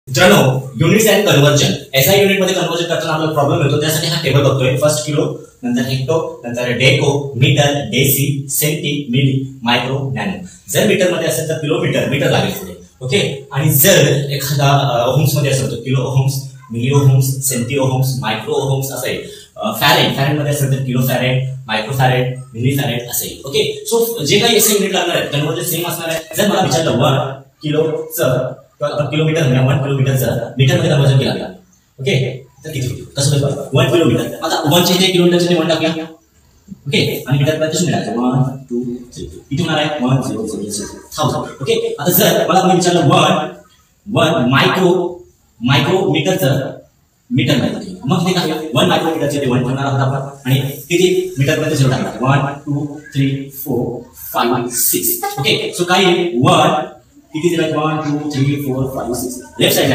मित्रांनो, units and conversion, SI unit मध्ये conversion करताना आपल्याला प्रॉब्लेम येतो. त्यासाठी हा टेबल बघतोय. फर्स्ट किलो, नंतर हेक्टो, नंतर deca, metre, deci, centi, milli, micro, nano. जर मीटर मध्ये असेल तर किलोमीटर, मीटर लागेल पुढे. ओके. आणि जर एखादा ओहम्स मध्ये असेल तर kilo ohms, milli ohms, centi ohms, micro ohms असेल. फॅरेड, फॅरेड मध्ये असेल तर kilo farad, micro farad, milli farad असेल. ओके. सो जे काही एसआय युनिट लागणार आहे कन्व्हर्जन सेम असणार आहे. जर मला विचारलं 1 किलोचं किलोमीटर 1 किलोमीटरचं मीटर मध्ये कन्वर्जन केला. ओके. तर किती होईल कसं बघा. 1 किलोमीटर. आता 1 चे इथे किलोमीटरचे 1 टाकूया. ओके. आणि मीटर मध्ये कसं मिळायचं 1 2 3 किती होणार आहे 1000. ओके. आता जर मला कोणी विचारलं 1 मायक्रो मीटरचं मीटर मध्ये मग ते काय 1 मायक्रोमीटरचे ते 1 ठेवणार आहोत आपण आणि किती मीटर मध्ये 0 टाकणार 1 2 3 4 5 6. ओके. सो काय 1 किती दिलं 1 2 3 4 5 6 लेफ्ट साइड